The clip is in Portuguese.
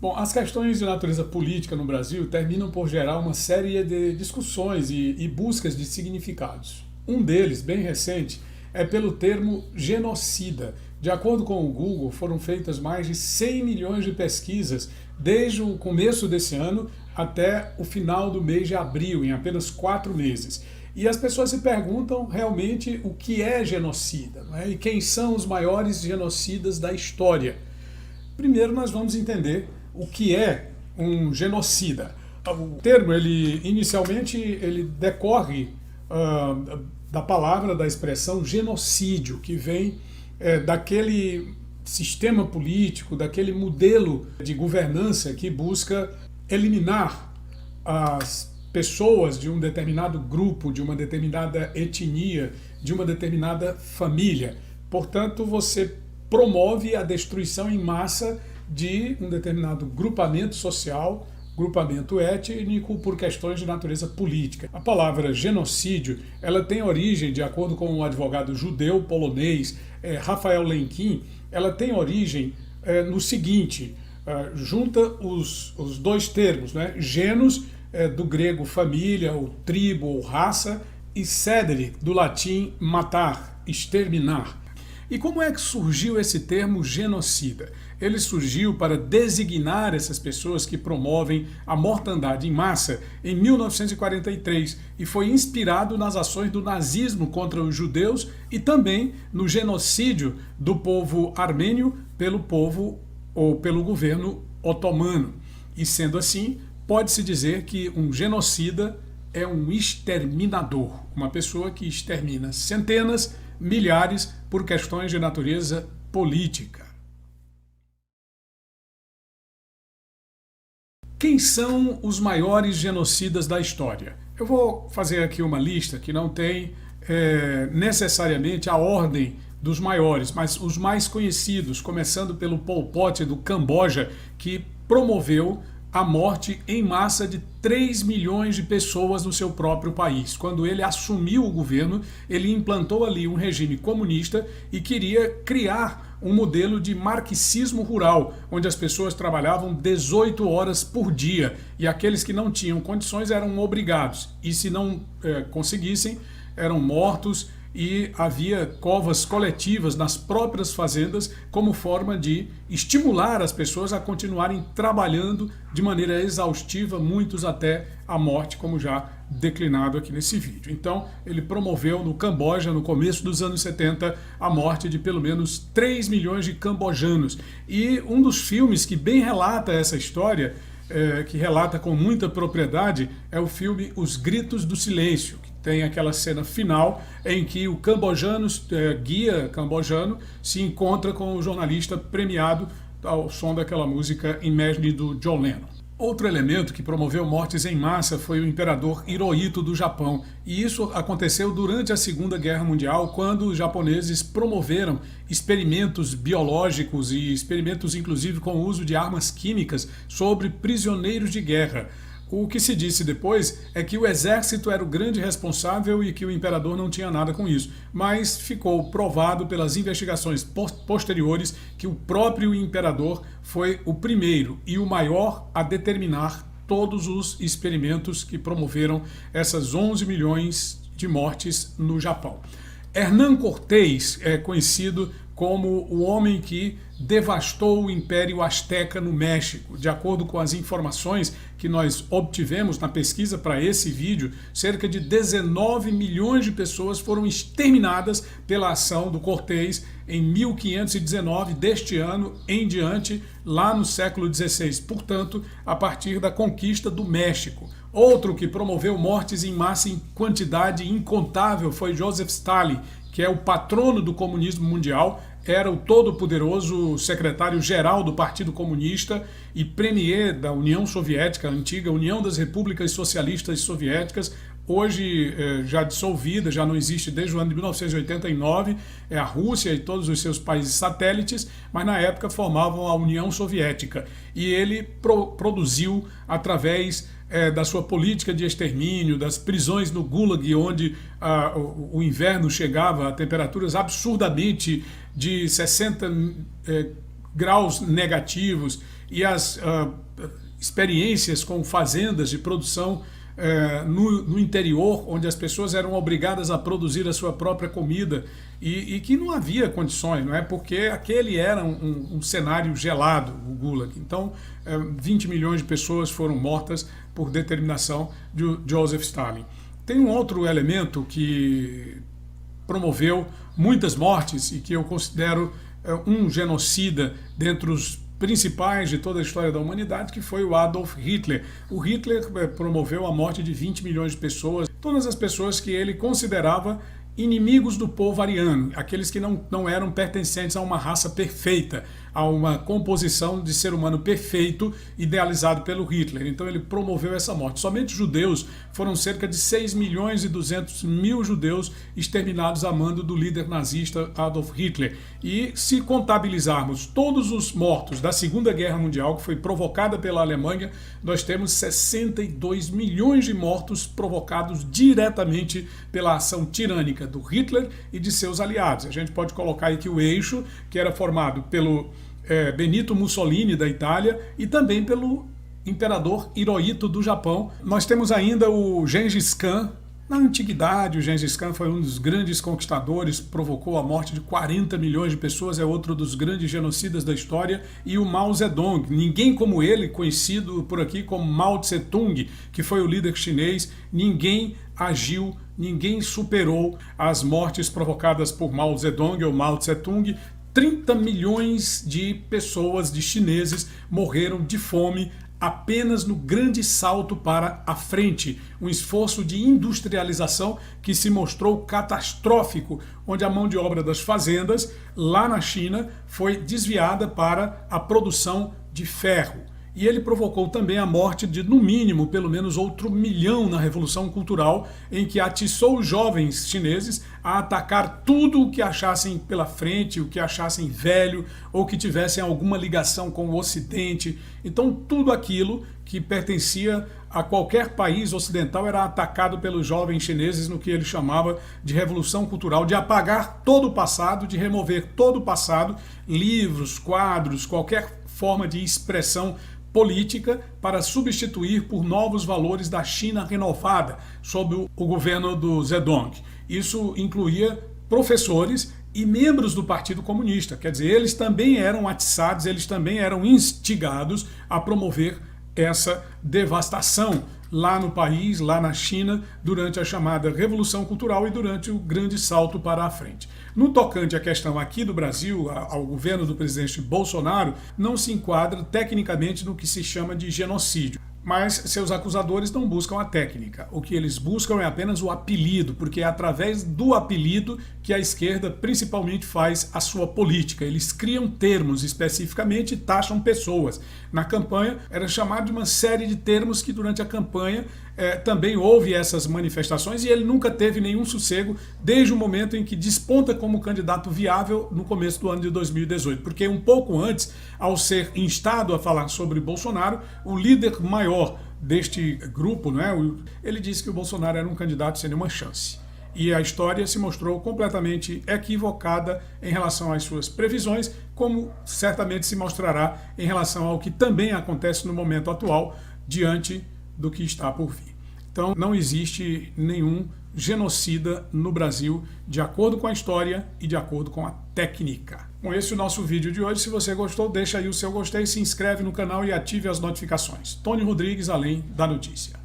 Bom, as questões de natureza política no Brasil terminam por gerar uma série de discussões e buscas de significados. Um deles, bem recente, é pelo termo genocida. De acordo com o Google, foram feitas mais de 100 milhões de pesquisas desde o começo desse ano até o final do mês de abril, em apenas 4 meses. E as pessoas se perguntam realmente o que é genocida, não é? E quem são os maiores genocidas da história. Primeiro nós vamos entender o que é um genocida. O termo, inicialmente, ele decorre da palavra, da expressão genocídio, que vem daquele sistema político, daquele modelo de governança que busca eliminar as pessoas de um determinado grupo, de uma determinada etnia, de uma determinada família. Portanto, você promove a destruição em massa de um determinado grupamento social, grupamento étnico, por questões de natureza política. A palavra genocídio, ela tem origem, de acordo com o advogado judeu polonês Rafael Lemkin, ela tem origem no seguinte: junta os dois termos, né? Genos, do grego família, ou tribo, ou raça, e cedere, do latim matar, exterminar. E como é que surgiu esse termo genocida? Ele surgiu para designar essas pessoas que promovem a mortandade em massa em 1943 e foi inspirado nas ações do nazismo contra os judeus e também no genocídio do povo armênio pelo povo ou pelo governo otomano. E sendo assim, pode-se dizer que um genocida é um exterminador, uma pessoa que extermina centenas, milhares por questões de natureza política. Quem são os maiores genocidas da história? Eu vou fazer aqui uma lista que não tem necessariamente a ordem dos maiores, mas os mais conhecidos, começando pelo Pol Pot do Camboja, que promoveu a morte em massa de 3 milhões de pessoas no seu próprio país. Quando ele assumiu o governo, ele implantou ali um regime comunista e queria criar um modelo de marxismo rural, onde as pessoas trabalhavam 18 horas por dia e aqueles que não tinham condições eram obrigados. E se não conseguissem, eram mortos, e havia covas coletivas nas próprias fazendas como forma de estimular as pessoas a continuarem trabalhando de maneira exaustiva, muitos até a morte, como já declinado aqui nesse vídeo. Então, ele promoveu no Camboja, no começo dos anos 70, a morte de pelo menos 3 milhões de cambojanos. E um dos filmes que bem relata essa história, que relata com muita propriedade, é o filme Os Gritos do Silêncio, que tem aquela cena final em que o guia cambojano se encontra com o jornalista premiado ao som daquela música Imagine do John Lennon. Outro elemento que promoveu mortes em massa foi o imperador Hirohito do Japão, e isso aconteceu durante a Segunda Guerra Mundial, quando os japoneses promoveram experimentos biológicos e experimentos inclusive com o uso de armas químicas sobre prisioneiros de guerra. O que se disse depois é que o exército era o grande responsável e que o imperador não tinha nada com isso, mas ficou provado pelas investigações posteriores que o próprio imperador foi o primeiro e o maior a determinar todos os experimentos que promoveram essas 11 milhões de mortes no Japão. Hernán Cortés é conhecido como o homem que devastou o Império Azteca no México. De acordo com as informações que nós obtivemos na pesquisa para esse vídeo, cerca de 19 milhões de pessoas foram exterminadas pela ação do Cortés em 1519, deste ano em diante, lá no século XVI, portanto, a partir da conquista do México. Outro que promoveu mortes em massa em quantidade incontável foi Joseph Stalin, que é o patrono do comunismo mundial, era o todo-poderoso secretário-geral do Partido Comunista e premier da União Soviética, a antiga União das Repúblicas Socialistas Soviéticas, hoje já dissolvida, já não existe desde o ano de 1989, é a Rússia e todos os seus países satélites, mas na época formavam a União Soviética. E ele produziu, através da sua política de extermínio, das prisões no Gulag, onde o inverno chegava a temperaturas absurdamente de 60 graus negativos, e as experiências com fazendas de produção no interior, onde as pessoas eram obrigadas a produzir a sua própria comida e que não havia condições, não é? Porque aquele era um cenário gelado, o Gulag. Então, 20 milhões de pessoas foram mortas por determinação de Joseph Stalin. Tem um outro elemento que promoveu muitas mortes e que eu considero um genocida dentre os principais de toda a história da humanidade, que foi o Adolf Hitler. O Hitler promoveu a morte de 20 milhões de pessoas, todas as pessoas que ele considerava inimigos do povo ariano, aqueles que não eram pertencentes a uma raça perfeita, a uma composição de ser humano perfeito idealizado pelo Hitler. Então ele promoveu essa morte. Somente judeus, foram cerca de 6 milhões e 200 mil judeus exterminados a mando do líder nazista Adolf Hitler. E se contabilizarmos todos os mortos da Segunda Guerra Mundial, que foi provocada pela Alemanha, nós temos 62 milhões de mortos provocados diretamente pela ação tirânica do Hitler e de seus aliados. A gente pode colocar aqui o eixo, que era formado pelo Benito Mussolini da Itália e também pelo imperador Hirohito do Japão. Nós temos ainda o Gengis Khan. Na antiguidade, o Gengis Khan foi um dos grandes conquistadores, provocou a morte de 40 milhões de pessoas, é outro dos grandes genocidas da história, e o Mao Zedong, ninguém como ele, conhecido por aqui como Mao Tse-tung, que foi o líder chinês, ninguém agiu, ninguém superou as mortes provocadas por Mao Zedong ou Mao Tse-tung. 30 milhões de pessoas, de chineses, morreram de fome apenas no grande salto para a frente, um esforço de industrialização que se mostrou catastrófico, onde a mão de obra das fazendas, lá na China, foi desviada para a produção de ferro. E ele provocou também a morte de, no mínimo, pelo menos outro 1 milhão na Revolução Cultural, em que atiçou os jovens chineses a atacar tudo o que achassem pela frente, o que achassem velho, ou que tivessem alguma ligação com o Ocidente. Então, tudo aquilo que pertencia a qualquer país ocidental era atacado pelos jovens chineses no que ele chamava de Revolução Cultural, de apagar todo o passado, de remover todo o passado, livros, quadros, qualquer forma de expressão política, para substituir por novos valores da China renovada sob o governo do Zedong. Isso incluía professores e membros do Partido Comunista, quer dizer, eles também eram atiçados, eles também eram instigados a promover essa devastação lá no país, lá na China, durante a chamada Revolução Cultural e durante o grande salto para a frente. No tocante à questão aqui do Brasil, ao governo do presidente Bolsonaro, não se enquadra tecnicamente no que se chama de genocídio. Mas seus acusadores não buscam a técnica. O que eles buscam é apenas o apelido, porque é através do apelido que a esquerda principalmente faz a sua política. Eles criam termos especificamente e taxam pessoas. Na campanha era chamado de uma série de termos que durante a campanha também houve essas manifestações e ele nunca teve nenhum sossego desde o momento em que desponta como candidato viável no começo do ano de 2018. Porque um pouco antes, ao ser instado a falar sobre Bolsonaro, o líder maior deste grupo, ele disse que o Bolsonaro era um candidato sem nenhuma chance. E a história se mostrou completamente equivocada em relação às suas previsões, como certamente se mostrará em relação ao que também acontece no momento atual, diante do que está por vir. Então, não existe nenhum genocida no Brasil, de acordo com a história e de acordo com a técnica. Com esse é o nosso vídeo de hoje. Se você gostou, deixa aí o seu gostei, se inscreve no canal e ative as notificações. Tony Rodrigues, Além da Notícia.